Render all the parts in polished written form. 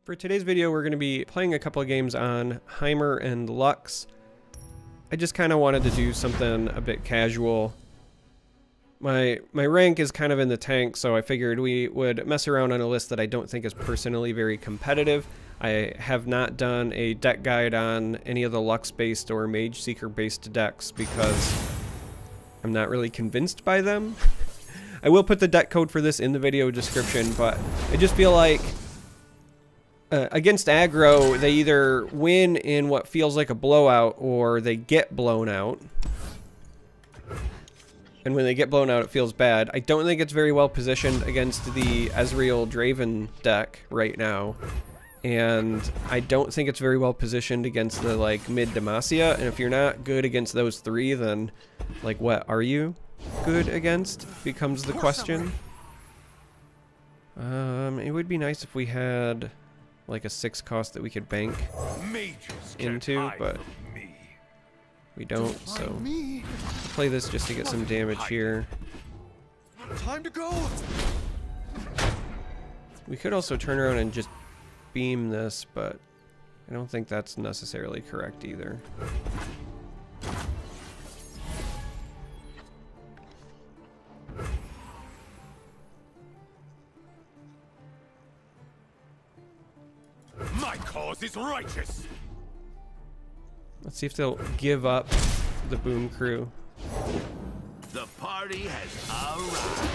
For today's video, we're going to be playing a couple of games on Heimer and Lux. I just kind of wanted to do something a bit casual. My rank is kind of in the tank, so I figured we would mess around on a list that I don't think is personally very competitive. I have not done a deck guide on any of the Lux-based or Mageseeker-based decks because I'm not really convinced by them. I will put the deck code for this in the video description, but I just feel like against aggro, they either win in what feels like a blowout or they get blown out. And when they get blown out, it feels bad. I don't think it's very well positioned against the Ezreal Draven deck right now. And I don't think it's very well positioned against the like mid Demacia. And if you're not good against those three, then like what are you good against becomes the question. It would be nice if we had like a 6 cost that we could bank into, but we don't, so play this just to get some damage here. Time to go. We could also turn around and just beam this, but I don't think that's necessarily correct either. My cause is righteous. Let's see if they'll give up the boom crew. The party has arrived.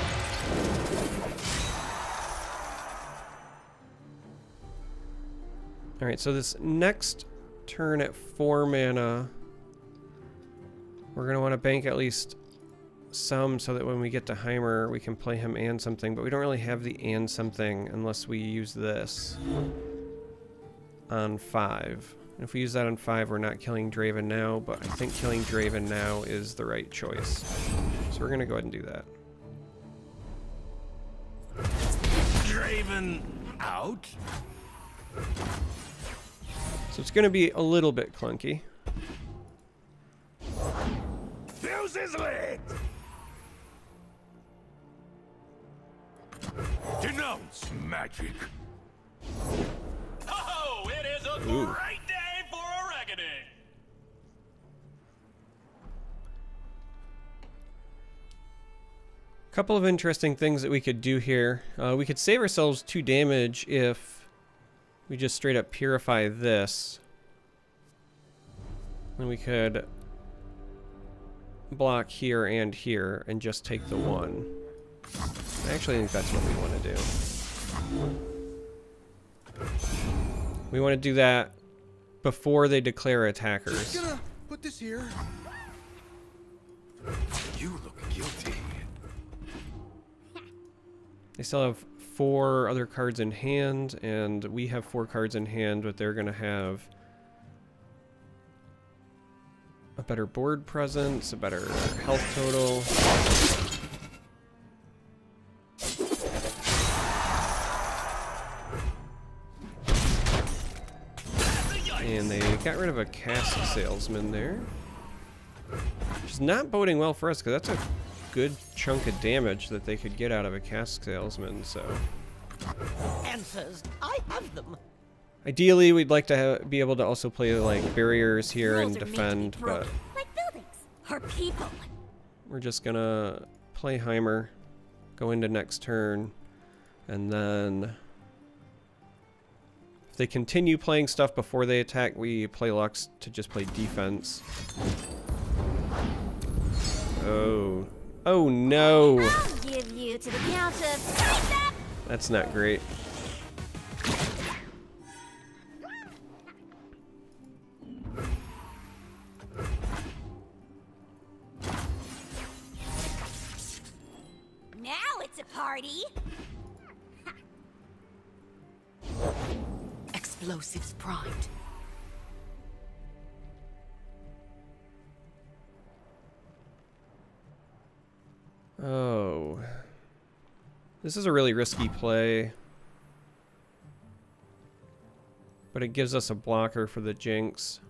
Alright, so this next turn at 4 mana, we're going to want to bank at least some so that when we get to Heimer, we can play him and something, but we don't really have the and something unless we use this on 5. And if we use that on 5, we're not killing Draven now, but I think killing Draven now is the right choice. So we're going to go ahead and do that. Draven out. So it's going to be a little bit clunky. Fuse is lit. Denounce magic. Oh, it is a great day for a reckoning. Couple of interesting things that we could do here. We could save ourselves 2 damage if we just straight up purify this. And we could block here and here and just take the 1. I actually think that's what we want to do. We want to do that before they declare attackers. Just gonna put this here. You look guilty. They still have 4 other cards in hand, and we have 4 cards in hand, but they're going to have a better board presence, a better health total. And they got rid of a cask salesman there. Which is not boding well for us, because that's a good chunk of damage that they could get out of a cask salesman, so. Answers, I have them. Ideally, we'd like to be able to also play like barriers here and defend, but like buildings or people. We're just gonna play Heimer, go into next turn, and then if they continue playing stuff before they attack, we play Lux to just play defense. Oh. Oh no! I'll give you to the count of... That's not great. Now it's a party. Explosives primed. Oh. This is a really risky play. But it gives us a blocker for the Jinx.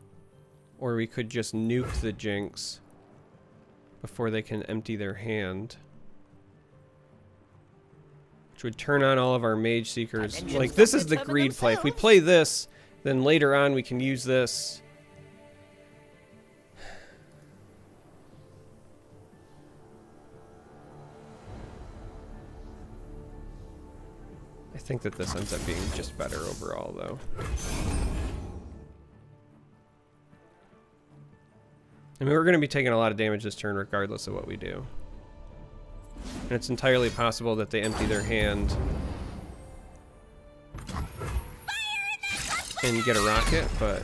Or we could just nuke the Jinx before they can empty their hand. which would turn on all of our Mageseekers. Like, this is the greed play. If we play this, then later on we can use this. I think that this ends up being just better overall, though. I mean, we're going to be taking a lot of damage this turn regardless of what we do. And it's entirely possible that they empty their hand and get a rocket, but...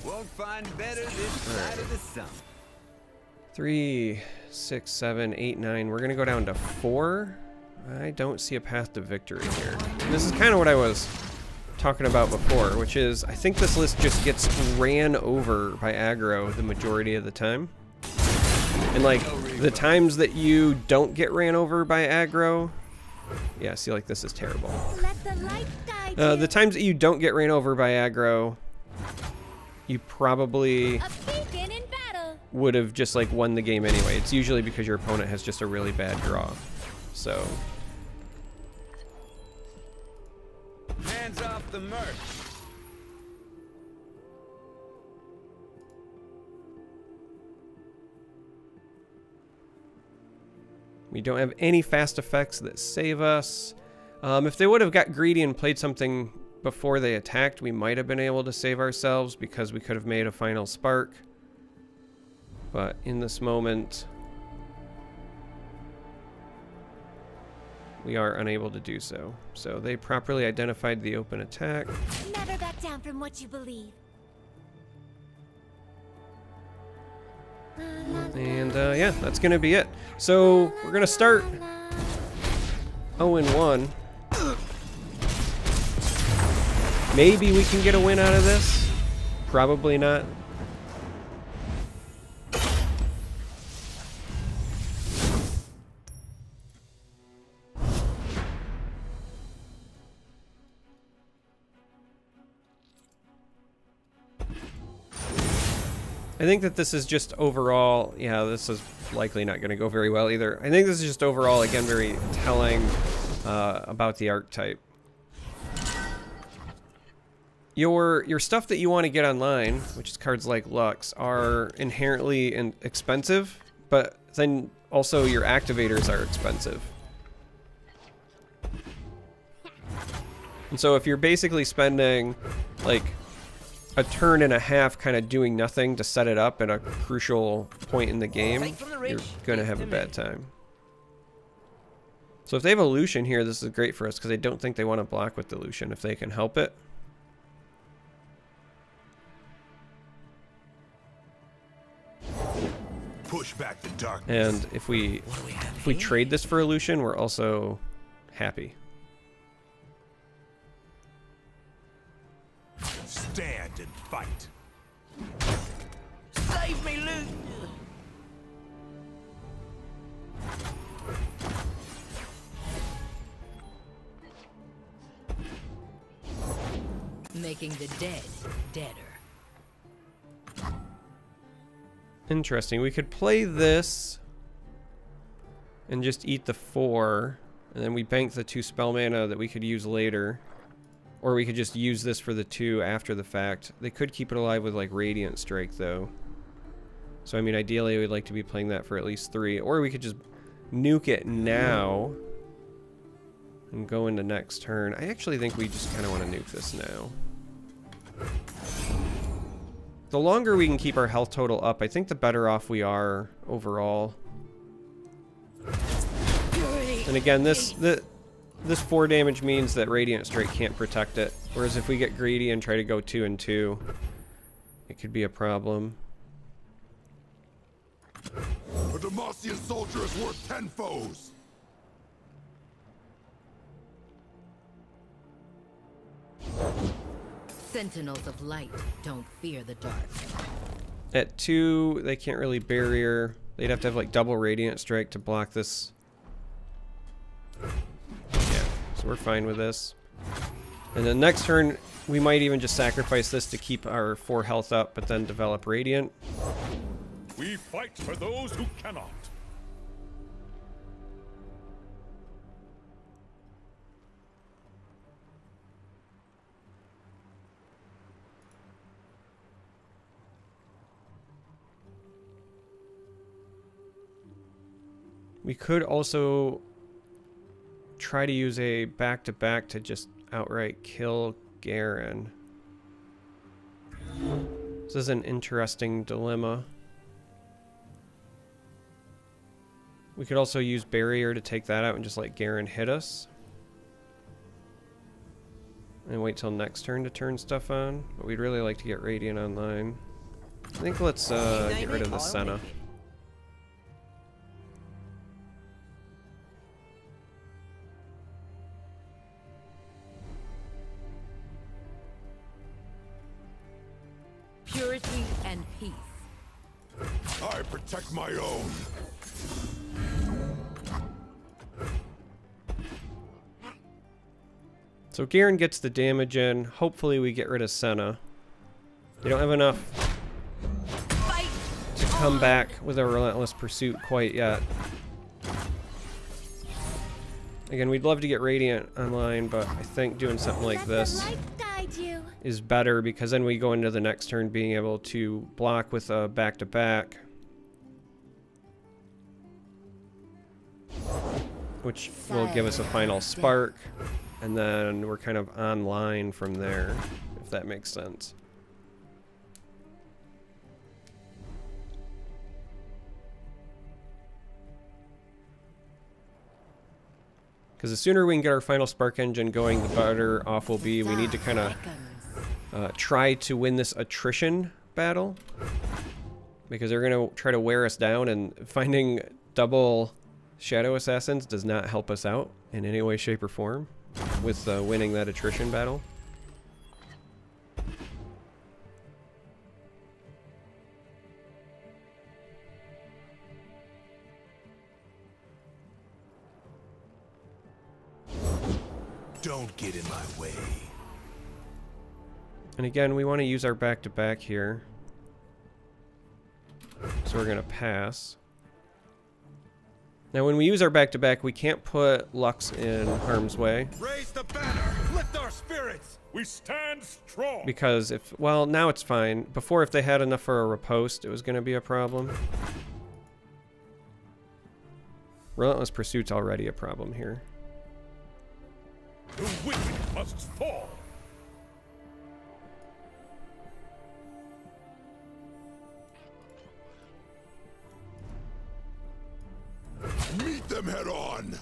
Won't find better this side of the sun. 3, 6, 7, 8, 9. We're going to go down to 4. I don't see a path to victory here. And this is kind of what I was talking about before, which is I think this list just gets ran over by aggro the majority of the time. And like the times that you don't get ran over by aggro, yeah, see, like this is terrible. The times that you don't get ran over by aggro, you probably would have just like won the game anyway. It's usually because your opponent has just a really bad draw. So hands off the merch. we don't have any fast effects that save us. If they would have got greedy and played something before they attacked, we might have been able to save ourselves because we could have made a final spark. But in this moment, we are unable to do so. So they properly identified the open attack. Never back down from what you believe. And yeah, that's gonna be it. So we're gonna start 0-1. Maybe we can get a win out of this. Probably not. I think that this is just overall, yeah, this is likely not going to go very well either. I think this is just overall, again, very telling about the archetype. Your stuff that you want to get online, which is cards like Lux, are inherently expensive, but then also your activators are expensive. And so if you're basically spending like a turn and a half kind of doing nothing to set it up at a crucial point in the game, you're gonna have a bad time. So if they have a Lucian here, this is great for us because I don't think they want to block with the Lucian if they can help it. Push back the darkness. And if we trade this for a Lucian, we're also happy. Stand and fight. Save me, Luke. Making the dead deader. Interesting. We could play this and just eat the 4, and then we bank the 2 spell mana that we could use later. Or we could just use this for the 2 after the fact. They could keep it alive with like Radiant Strike though. So I mean ideally we'd like to be playing that for at least 3. Or we could just nuke it now and go into next turn. I actually think we just kind of want to nuke this now. The longer we can keep our health total up, I think the better off we are overall. And again, this 4 damage means that Radiant Strike can't protect it. Whereas if we get greedy and try to go 2 and 2, it could be a problem. A Demacian soldier is worth 10 foes. Sentinels of light don't fear the dark. At 2, they can't really barrier. They'd have to have like double Radiant Strike to block this. Yeah, so we're fine with this. And then next turn, we might even just sacrifice this to keep our 4 health up, but then develop Radiant. We fight for those who cannot. We could also try to use a back-to-back to just outright kill Garen. This is an interesting dilemma. We could also use Barrier to take that out and just let Garen hit us. And wait till next turn to turn stuff on. But we'd really like to get Radiant online. I think let's get rid of the Senna. Purity and peace. I protect my own. So Garen gets the damage in. Hopefully we get rid of Senna. They don't have enough to come back with a Relentless Pursuit quite yet. Again, we'd love to get Radiant online, but I think doing something like this is better, because then we go into the next turn being able to block with a back-to-back, which will give us a final spark, and then we're kind of online from there, if that makes sense. Because the sooner we can get our final spark engine going, the better off we'll be. We need to kind of try to win this attrition battle, because they're going to try to wear us down, and finding double Shadow Assassins does not help us out in any way, shape, or form with winning that attrition battle. Don't get in my way. And again, we want to use our back-to-back here. So we're going to pass. Now when we use our back-to-back, we can't put Lux in harm's way. Raise the banner! Lift our spirits! We stand strong! Because if, well, now it's fine. Before, if they had enough for a riposte, it was going to be a problem. Relentless Pursuit's already a problem here. The wicked must fall! Meet them head on!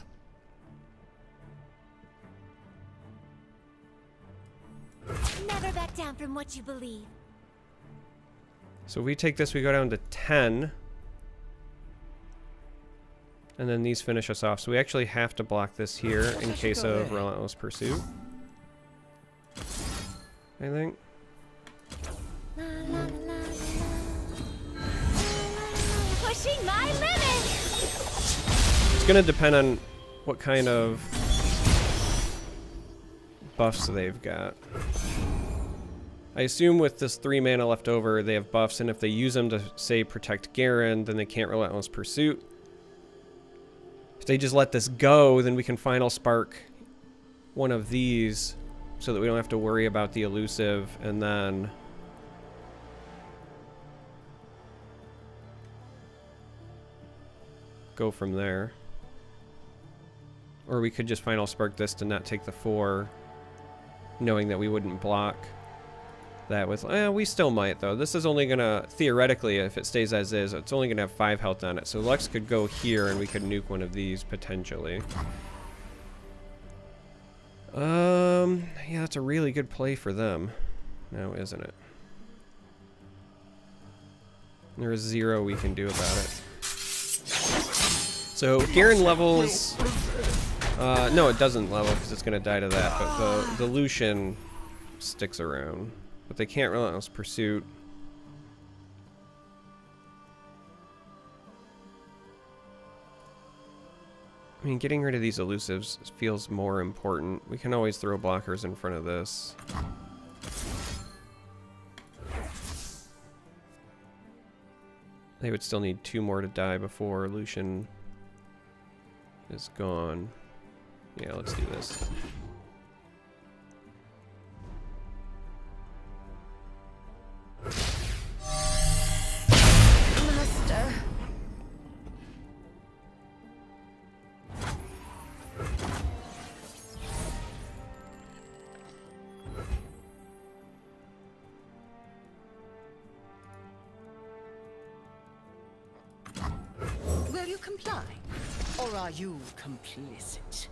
Never back down from what you believe. So if we take this, we go down to 10. And then these finish us off. So we actually have to block this here in case of Relentless Pursuit, I think. Pushing my limits! It's going to depend on what kind of buffs they've got. I assume with this 3 mana left over, they have buffs, and if they use them to, say, protect Garen, then they can't Relentless Pursuit. If they just let this go, then we can final spark one of these so that we don't have to worry about the elusive, and then go from there. Or we could just final spark this to not take the 4, knowing that we wouldn't block that with... we still might, though. This is only gonna, theoretically, if it stays as is, it's only gonna have 5 health on it. So Lux could go here and we could nuke one of these, potentially. Yeah, that's a really good play for them. Now, isn't it? There is 0 we can do about it. So, Garen levels... no, it doesn't level because it's gonna die to that, but the Lucian sticks around. But they can't Relentless Pursuit. I mean, getting rid of these elusives feels more important. We can always throw blockers in front of this. They would still need 2 more to die before Lucian is gone. Yeah, let's do this. comply? Or are you complicit?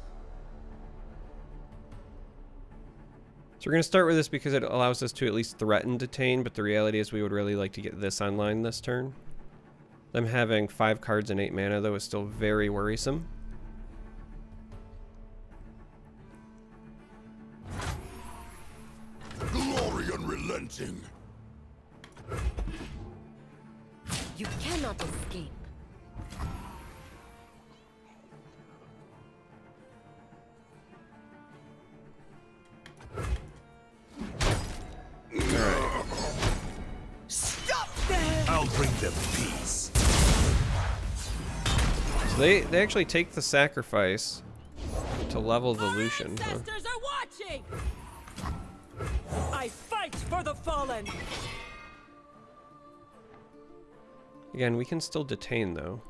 So we're going to start with this because it allows us to at least threaten detain, but the reality is we would really like to get this online this turn. Them having 5 cards and 8 mana, though, is still very worrisome. Glory unrelenting. You cannot escape. Stop there! I'll bring them peace. So they actually take the sacrifice to level the Lucian. Huh? Ancestors are watching! I fight for the fallen! Again, we can still detain, though.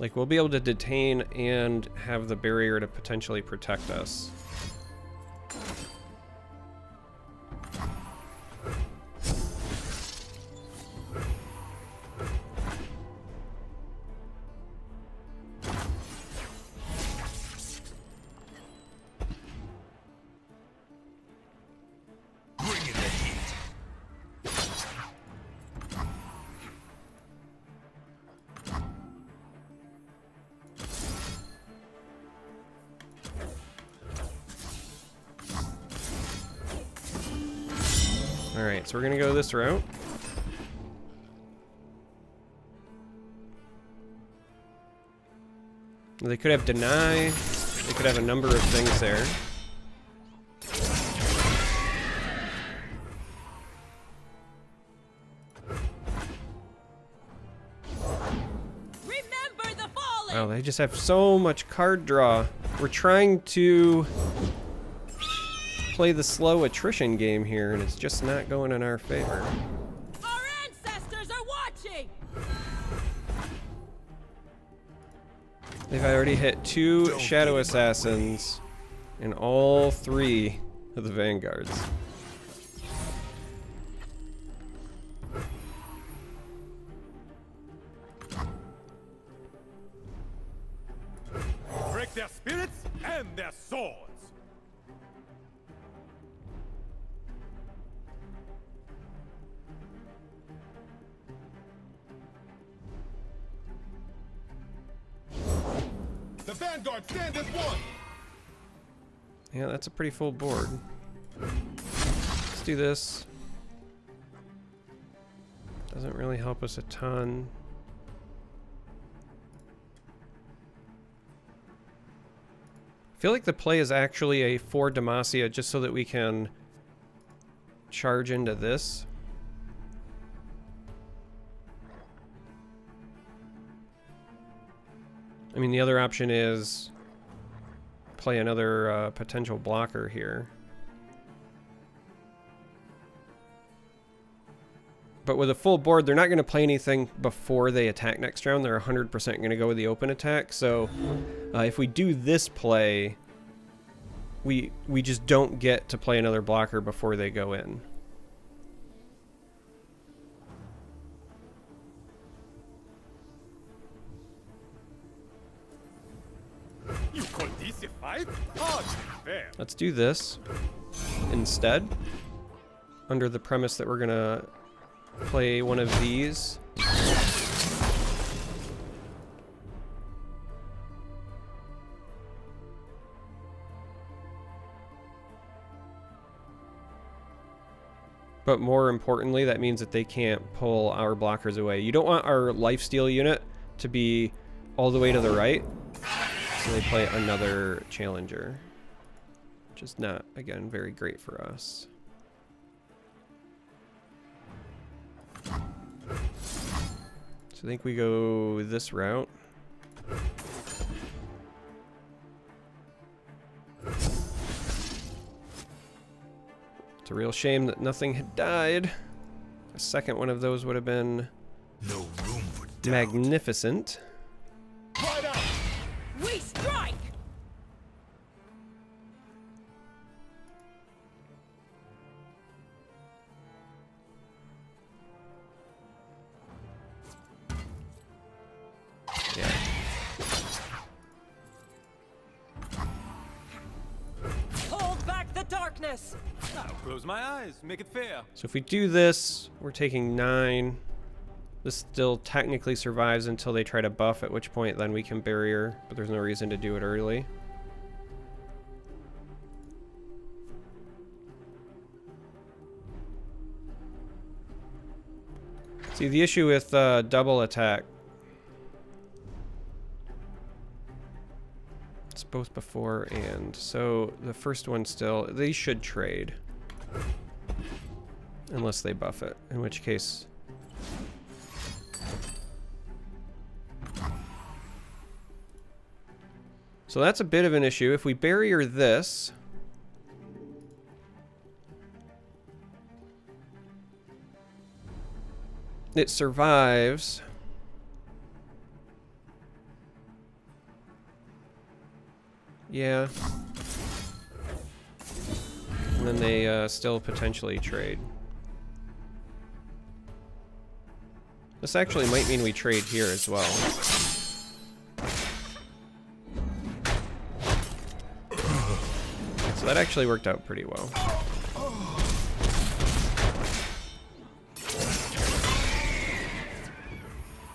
Like, we'll be able to detain and have the barrier to potentially protect us. Alright, so we're gonna go this route. They could have deny, they could have a number of things there. Remember the fallen! Wow, they just have so much card draw. We're trying to play the slow attrition game here, and it's just not going in our favor. Our ancestors are watching! They've already hit 2 Shadow Assassins and all 3 of the Vanguards. Break their spirits and their swords. The Vanguard stand as one. Yeah, that's a pretty full board. Let's do this. Doesn't really help us a ton. I feel like the play is actually a 4 Demacia just so that we can charge into this. I mean, the other option is play another potential blocker here. But with a full board, they're not going to play anything before they attack next round. They're 100% going to go with the open attack. So if we do this play, we just don't get to play another blocker before they go in. You call this a fight? Hardly fair. Let's do this instead, under the premise that we're going to play one of these. But more importantly, that means that they can't pull our blockers away. You don't want our lifesteal unit to be all the way to the right, so they play another challenger, which is not, again, very great for us. So I think we go this route. It's a real shame that nothing had died. A second one of those would have been No room for doubt. magnificent. Right out. We strike! business. I'll close my eyes, make it fair. So if we do this, we're taking 9. This still technically survives until they try to buff, at which point then we can barrier, but there's no reason to do it early. See, the issue with double attack, it's both before and, so the first one still, they should trade. Unless they buff it, in which case... So that's a bit of an issue. If we barrier this... it survives. Yeah. And then they still potentially trade. This actually might mean we trade here as well. So that actually worked out pretty well.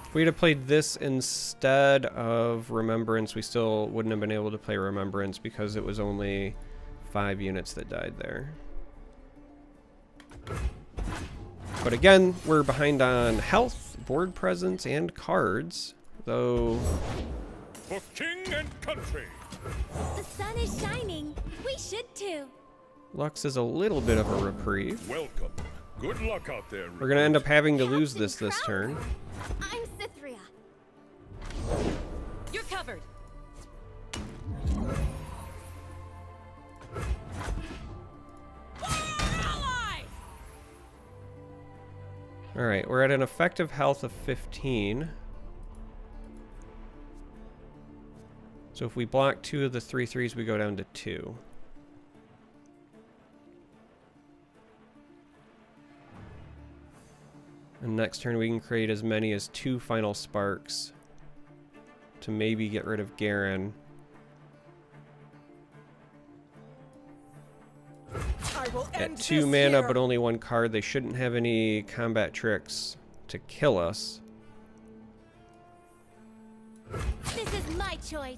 If we'd have played this instead of Remembrance, we still wouldn't have been able to play Remembrance because it was only 5 units that died there. But again, we're behind on health, board presence, and cards, though... For king and country! The sun is shining. We should too. Lux is a little bit of a reprieve. Welcome. Good luck out there. We're gonna end up having to lose this turn. I'm Cythria. You're covered. Alright, we're at an effective health of 15. So if we block 2 of the 3/3s, we go down to 2. And next turn we can create as many as 2 final sparks to maybe get rid of Garen. At 2 mana but only 1 card, they shouldn't have any combat tricks to kill us. This is my choice.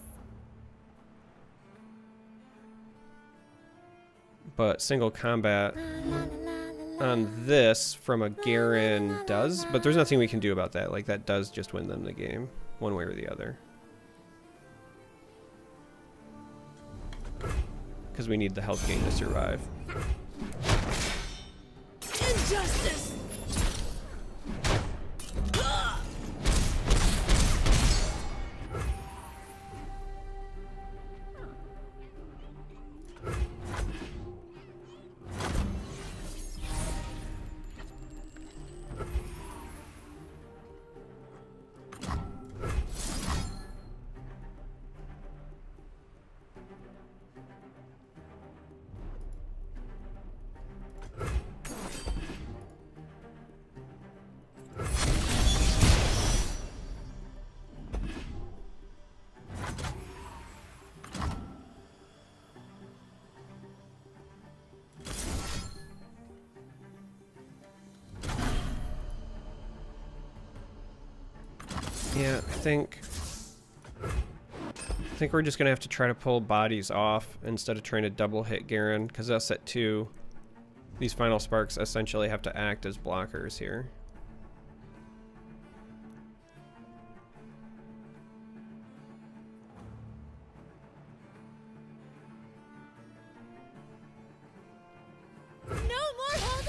But single combat on this from a Garen does, but there's nothing we can do about that. Like, that does just win them the game, one way or the other. Because we need the health gain to survive. Injustice. Yeah, I think we're just gonna have to try to pull bodies off instead of trying to double hit Garen, because us at 2, these final sparks essentially have to act as blockers here.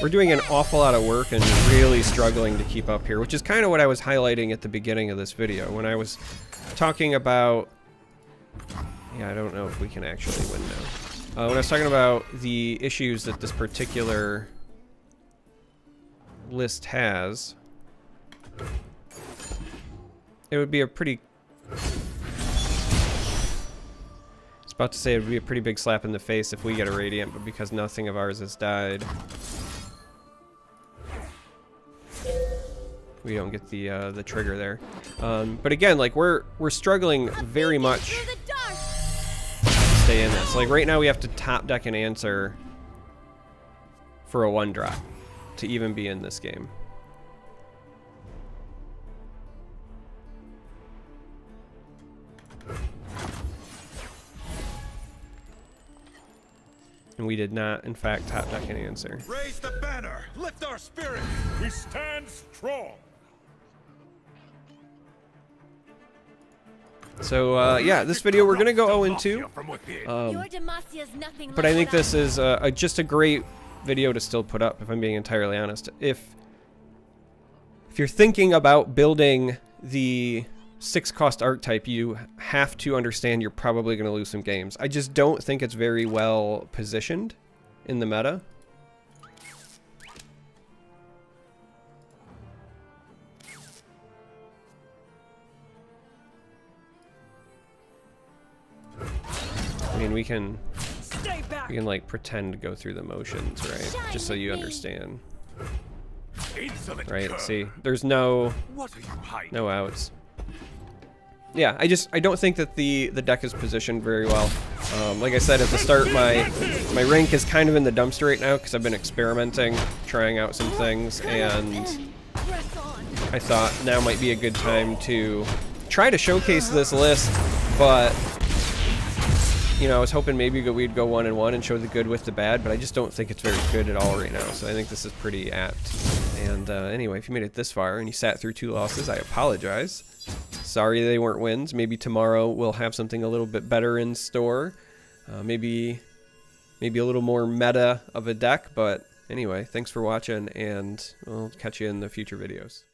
We're doing an awful lot of work and really struggling to keep up here, which is kind of what I was highlighting at the beginning of this video when I was talking about... Yeah, I don't know if we can actually win now. When I was talking about the issues that this particular list has, it would be a pretty... I was about to say it would be a pretty big slap in the face if we get a Radiant, but because nothing of ours has died, we don't get the trigger there. But again, like, we're struggling very much to stay in this. Like, right now we have to top deck an answer for a 1-drop to even be in this game. And we did not, in fact, top deck an answer. Raise the banner! Lift our spirit! We stand strong! So, yeah, this video we're going to go 0-2. Your Demasia's nothing But like I think what this is just a great video to still put up, if I'm being entirely honest. If you're thinking about building the 6-cost archetype, you have to understand you're probably going to lose some games. I just don't think it's very well positioned in the meta. I mean, we can like pretend to go through the motions, right? Just so you understand. Right, see, there's no outs. Yeah, I don't think that the deck is positioned very well. Like I said at the start, my rank is kind of in the dumpster right now because I've been experimenting, trying out some things, and I thought now might be a good time to try to showcase this list, but you know, I was hoping maybe we'd go 1-1 and show the good with the bad, but I just don't think it's very good at all right now, so I think this is pretty apt. And anyway, if you made it this far and you sat through 2 losses, I apologize. Sorry they weren't wins. Maybe tomorrow we'll have something a little bit better in store. Maybe a little more meta of a deck, but anyway, thanks for watching, and we'll catch you in the future videos.